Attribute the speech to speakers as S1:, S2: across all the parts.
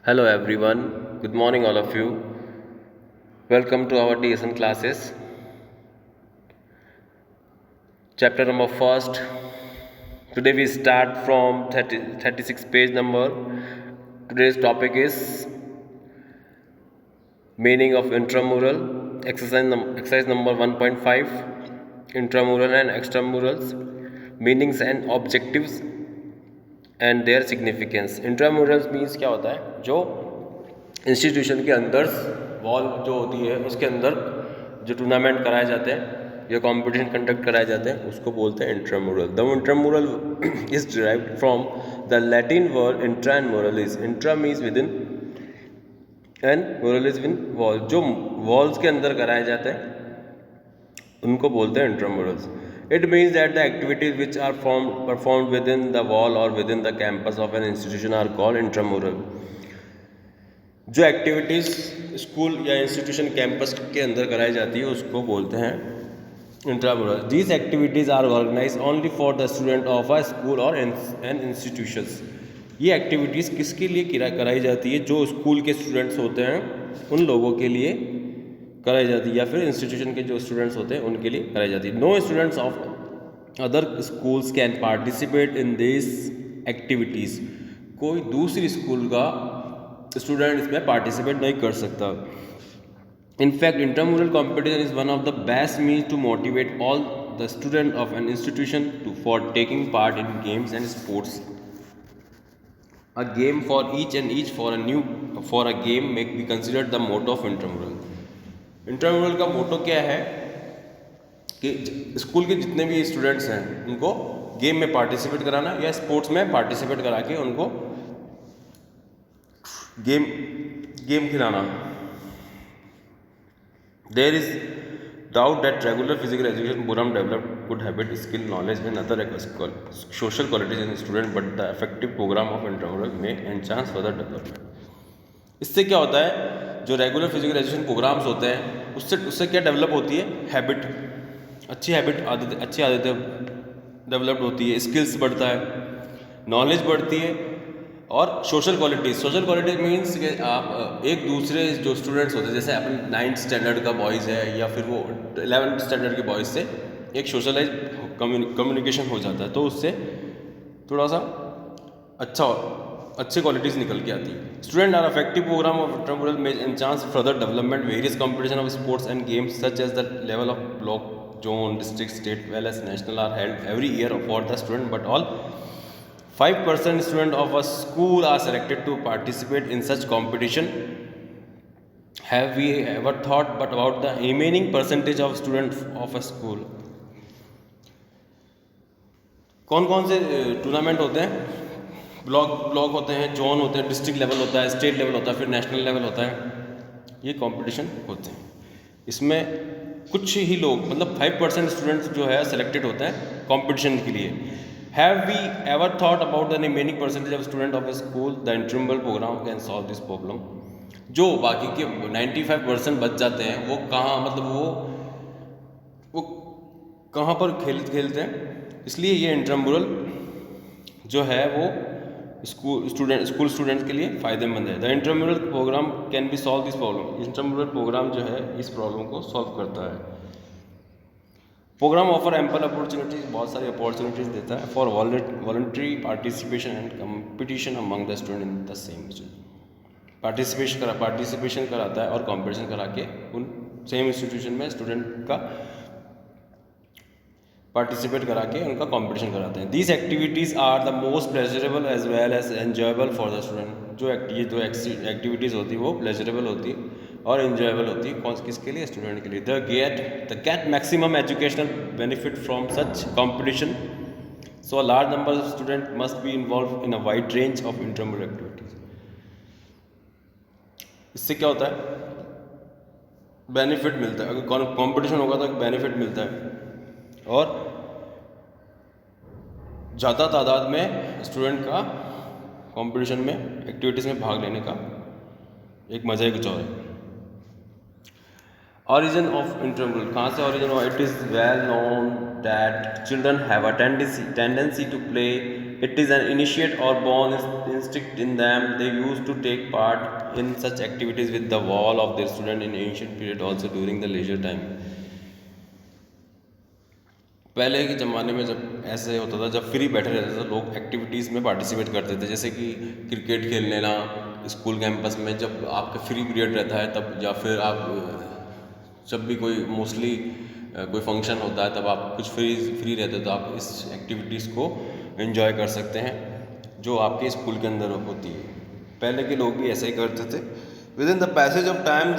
S1: Hello everyone, good morning all of you. Welcome to our TSN classes. Chapter number first. Today we start from 36 page number. Today's topic is meaning of intramural. Exercise number 1.5. Intramural and extramurals. Meanings and objectives and their significance. Intramurals means क्या होता है, जो institution के अंदर wall जो होती है उसके अंदर जो टूर्नामेंट कराए जाते हैं या कंपटीशन कंडक्ट कराए जाते हैं उसको बोलते हैं intramural. The intramural is derived from the Latin word intra and muralis. Intra means within and muralis win wall. जो वॉल्स के अंदर कराए जाते हैं उनको बोलते हैं intramurals. It means that the activities which are performed within the wall or within the campus of an institution are called intramural. जो एक्टिविटीज़ स्कूल या इंस्टीट्यूशन कैंपस के अंदर कराई जाती है उसको बोलते हैं intramural. These activities are organise only for the student of a school और एन इंस्टीट्यूशंस. ये एक्टिविटीज़ किसके लिए कराई जाती है? जो स्कूल के स्टूडेंट्स होते हैं उन लोगों के लिए कराई जाती है या फिर इंस्टीट्यूशन के जो स्टूडेंट्स होते हैं उनके लिए कराई जाती है. No students of other schools can participate in this activities. कोई दूसरी स्कूल का स्टूडेंट इसमें पार्टिसिपेट नहीं कर सकता. In fact intermural competition is one of the best means to motivate all the student of an institution to for taking part in games and sports. A game for each for a game may be considered the motto of intramural. Intramural का मोटो क्या है कि school के जितने भी students हैं उनको game में पार्टिसिपेट कराना या स्पोर्ट्स में पार्टिसिपेट करा के उनको गेम खिलाना. There is doubt that regular physical education programme develop good habit skill knowledge and other social qualities in student but the effective programme of intramural में एनहांस फर्दर डेवलपमेंट. इससे क्या होता है, जो रेगुलर फिजिकल एजुकेशन प्रोग्राम्स होते हैं उससे क्या डेवलप होती है, हैबिट, अच्छी आदतें डेवलप होती है, स्किल्स बढ़ता है, नॉलेज बढ़ती है और सोशल क्वालिटीज मीन्स कि आप एक दूसरे जो स्टूडेंट्स होते हैं जैसे अपन 9th स्टैंडर्ड का बॉयज़ है या फिर वो 11th स्टैंडर्ड के बॉयज़ से एक सोशलाइज कम्युनिकेशन हो जाता है तो उससे थोड़ा सा अच्छी क्वालिटीज़ निकल के आती है. Student are effective programme of intramural में enhance further development various competition of sports and games such as the level of block zone district state well as national are held every year for the student but all 5% students of a school are selected to participate in such competition. Have we ever thought but about the remaining percentage of students of a school? कौन कौन से tournament होते हैं? Block होते हैं, zone होते हैं, district level होता है, स्टेट लेवल होता है, फिर नेशनल लेवल होता है. ये कंपटीशन होते हैं. इसमें कुछ ही लोग मतलब 5% स्टूडेंट्स जो है सेलेक्टेड होते हैं कंपटीशन के लिए. Have we ever thought about the remaining percentage of student of a school? The intramural program can solve this problem. जो बाकी के 95% बच जाते हैं वो कहाँ पर खेलते हैं. इसलिए ये इंट्रामुरल जो है वो स्कूल स्टूडेंट्स के लिए फ़ायदेमंद है. The intramural programme can be solve this problem. Intramural programme जो है इस प्रॉब्लम को सॉल्व करता है. प्रोग्राम ऑफर एम्पल अपॉर्चुनिटीज, बहुत सारी अपॉर्चुनिटीज देता है for voluntary participation and competition among the student in the same institution. Participation कराता है और कंपटीशन करा के उन सेम इंस्टीट्यूशन में स्टूडेंट का पार्टिसिपेट करा के उनका कंपटीशन कराते हैं. These activities are the most pleasurable as well as enjoyable for the student. जो एक्टिविटीज़ होती है वो प्लेजरेबल होती है और इन्जॉयबल होती है. कौन किसके लिए? स्टूडेंट के लिए. The get maximum educational benefit from such competition. So a large number of student must be involve in a wide range of intramural activities. इससे क्या होता है, बेनिफिट मिलता है. अगर कॉम्पिटिशन होगा तो बेनिफिट मिलता है और ज़्यादा तादाद में स्टूडेंट का कंपटीशन में एक्टिविटीज़ में भाग लेने का एक मज़ा ही कुछ और है. Origin of intramural, कहाँ से origin हुआ? It is well known that children have a tendency to play It is an innate or born instinct in them. They used to take part in such activities with the wall of their student in ancient period, also during the leisure time. पहले के ज़माने में जब ऐसे होता था, जब free बैठे रहते थे लोग एक्टिविटीज़ में पार्टिसिपेट करते थे, जैसे कि क्रिकेट खेल लेना स्कूल कैंपस में, जब आपका फ्री पीरियड रहता है तब, या फिर आप जब भी कोई मोस्टली कोई फंक्शन होता है तब आप कुछ फ्री रहते हो तो आप इस एक्टिविटीज़ को एंजॉय कर सकते हैं जो आपके स्कूल के अंदर होती है। पहले के लोग भी ऐसा ही करते थे। With in the passage of time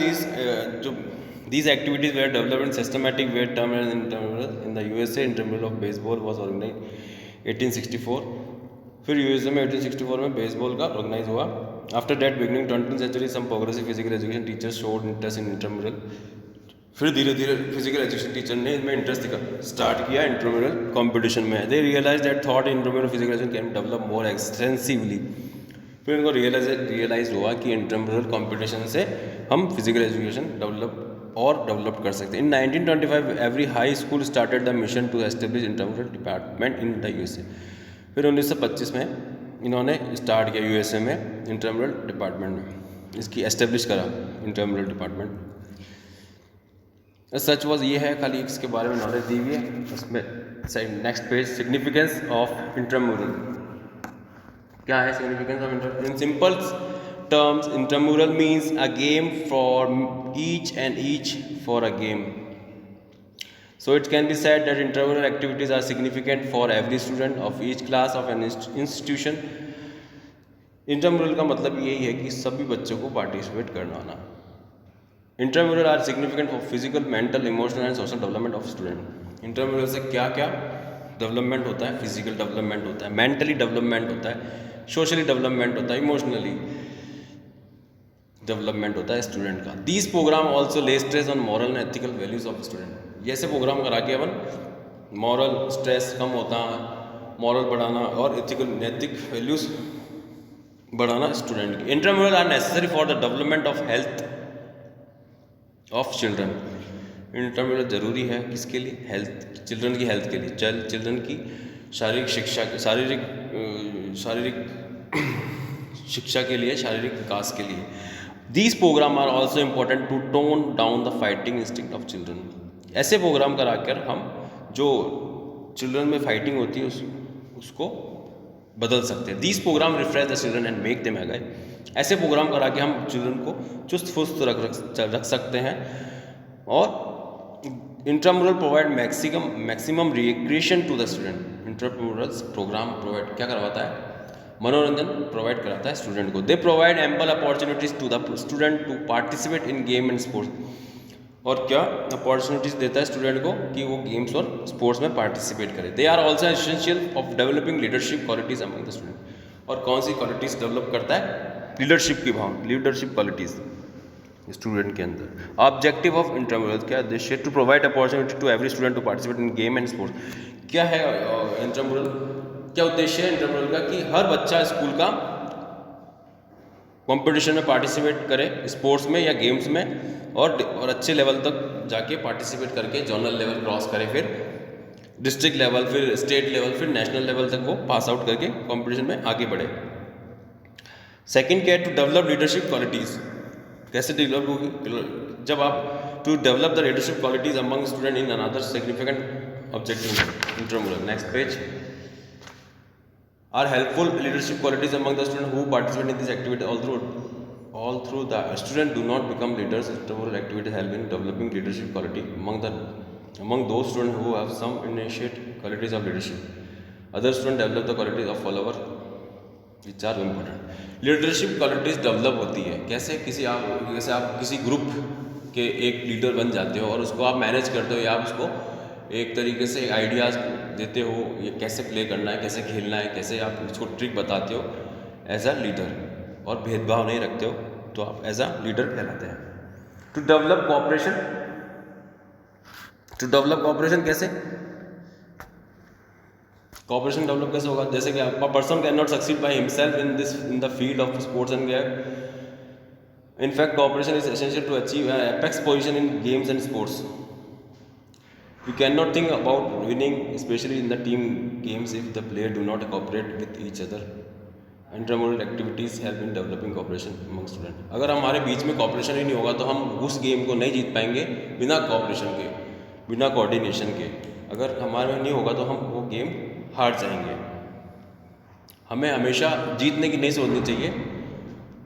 S1: these activities were developed in systematic way term and intramural in the USA. Intramural of baseball was organized 1864। फिर यूएसए में 1864 में बेसबॉल का ऑर्गेनाइज हुआ। After that beginning 20th century some progressive physical education teachers showed interest in intramural. फिर धीरे धीरे physical education teacher ने इसमें इंटरेस्ट स्टार्ट किया इंट्राम्यूरल कंपटीशन में। They realize that thought intramural physical education can develop more extensively. फिर इनको realise हुआ कि इंट्राम्यूरल कंपटीशन से हम फिजिकल एजुकेशन डेवलप कर सकते हैं। In 1925 every high school started the mission to establish intramural department in the USA. फिर 1925 में इन्होंने स्टार्ट किया यूएसए में इंट्राम्यूरल डिपार्टमेंट में, इसकी एस्टेब्लिश करा इंट्राम्यूरल डिपार्टमेंट। सच वॉज ये है, खाली इसके बारे में नॉलेज दी हुई है उसमें। Next page, significance of intramural. क्या है significance of intramural? In simple terms, intramural means a game for each for a game. So it can be said that intramural activities are significant for every student of each class of an institution. Intramural का मतलब यही है कि सभी बच्चों को participate करवाना। Intramural are significant for physical, mental, emotional and social development of student. Intramural से क्या क्या डेवलपमेंट होता है? फिजिकल डेवलपमेंट होता है, मेंटली डेवलपमेंट होता है, सोशली डेवलपमेंट होता है, इमोशनली डेवलपमेंट होता है स्टूडेंट का। दीज प्रोग्राम ऑल्सो ले stress on moral and ethical values of student. ऐसे प्रोग्राम करा के अपन मॉरल स्ट्रेस कम होता है, मॉरल बढ़ाना और नैतिक वैल्यूज बढ़ाना स्टूडेंट की। Intramural are necessary for the development of health of children. Intramural जरूरी है किसके लिए? हेल्थ, चिल्ड्रन की हेल्थ के लिए, चिल्ड्रन की शारीरिक शिक्षा, शारीरिक शिक्षा के लिए, शारीरिक विकास के लिए। These program are also important to tone down the fighting instinct of children. ऐसे प्रोग्राम कराकर हम जो चिल्ड्रन में फाइटिंग होती है उसको बदल सकते हैं। These program refresh the children and make them agile. ऐसे प्रोग्राम करा के हम चिल्ड्रन को चुस्त फुस्त रख सकते हैं। और intramural provide maximum recreation to the student. Intramural program provide क्या करवाता है? मनोरंजन प्रोवाइड कराता है स्टूडेंट को। They provide ample opportunities to the student to participate in game and sports. और क्या अपॉर्चुनिटीज देता है स्टूडेंट को कि वो गेम्स और स्पोर्ट्स में पार्टिसिपेट करे। They are also essential of developing leadership qualities among the student. और कौन सी क्वालिटीज डेवलप करता है? लीडरशिप की भाव, लीडरशिप क्वालिटीज स्टूडेंट के अंदर। ऑब्जेक्टिव ऑफ इंट्राम्यूरल, क्या उद्देश्य? To provide opportunity to every student to participate in game and sports. क्या है इंट्राम्यूरल, क्या उद्देश्य है इंट्राम्यूरल का? कि हर बच्चा स्कूल का कंपटीशन में पार्टिसिपेट करे, स्पोर्ट्स में या गेम्स में, और अच्छे लेवल तक जाके पार्टिसिपेट करके जोनल लेवल क्रॉस करे, फिर डिस्ट्रिक्ट लेवल, फिर स्टेट लेवल, फिर नेशनल लेवल तक वो पास आउट करके कंपटीशन में आगे बढ़े। सेकंड क्या है? To develop leadership qualities. कैसे डेवलप होगी? जब आप to develop the leadership qualities among student in another significant objective intramural. Next page. Are helpful leadership qualities among the students who participate in this activity all through the student do not become leaders. Intramural activities help in developing leadership quality among those students who have some innate qualities of leadership. Other students develop the qualities of follower which are important. Leadership qualities develop होती है कैसे? जैसे आप किसी group के एक leader बन जाते हो और उसको आप मैनेज करते हो, या आप उसको एक तरीके से आइडियाज़ देते हो, ये कैसे प्ले करना है, कैसे खेलना है, कैसे आप उसको ट्रिक बताते हो एज अ लीडर, और भेदभाव नहीं रखते हो, तो आप एज अ लीडर कहलाते हैं। टू डेवलप कोऑपरेशन कैसे? कोऑपरेशन डेवलप कैसे होगा? जैसे कि a person cannot succeed by himself in the field of sports and game. In fact, cooperation is essential to achieve an apex position in games and sports. We cannot think about winning, especially in the team games, if the players do not cooperate with each other. Intramural activities help in developing cooperation among students. अगर हमारे बीच में cooperation ही नहीं होगा तो हम उस game को नहीं जीत पाएंगे बिना cooperation के, बिना coordination के. अगर हमारे में नहीं होगा तो हम वो गेम हार जाएंगे. हमें हमेशा जीतने की नहीं सोचनी चाहिए,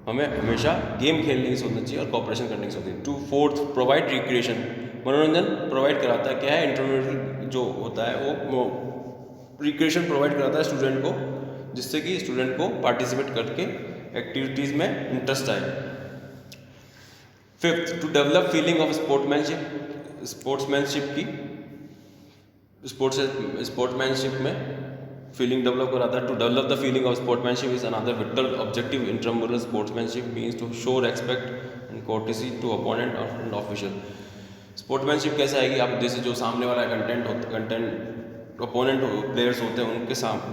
S1: हमें हमेशा गेम खेलने की सोचना चाहिए और कॉपरेशन करने की सोचनी चाहिए. To fourth, provide recreation. मनोरंजन प्रोवाइड कराता है. क्या है, इंटरमीडिएट जो होता है वो रिक्रिएशन प्रोवाइड कराता है स्टूडेंट को, जिससे कि स्टूडेंट को पार्टिसिपेट करके एक्टिविटीज़ में इंटरेस्ट आए. Fifth, to develop feeling of sportsmanship की स्पोर्ट्समैनशिप में फीलिंग डेवलप कराता है. To develop the feeling of sportsmanship is another vital objective. Intramural sportsmanship means to show respect and courtesy to opponent and official. Sportsmanship कैसा है कि आप जैसे जो सामने वाला कंटेंट अपोनेंट प्लेयर्स होते हैं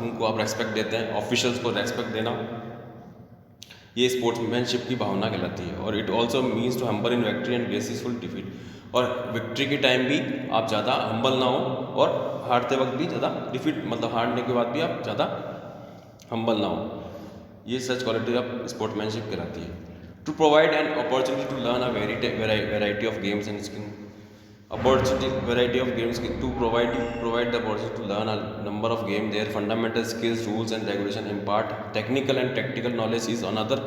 S1: उनको आप रेस्पेक्ट देते हैं, ऑफिशियल्स को रेस्पेक्ट देना, ये स्पोर्ट्समैनशिप की भावना कहलाती है. और it also means to humble in victory and graceful defeat. और विक्ट्री के टाइम भी आप ज़्यादा हम्बल ना हो और हारते वक्त भी ज़्यादा डिफीट, मतलब हारने के बाद भी आप ज़्यादा हम्बल ना हो. ये सच क्वालिटी ऑफ स्पोर्ट्समैनशिप कहलाती है. To provide an opportunity to learn a variety of games and skill. Variety of games to provide the opportunity to learn a number of games. Their fundamental skills, rules and regulation, impart technical and tactical knowledge is another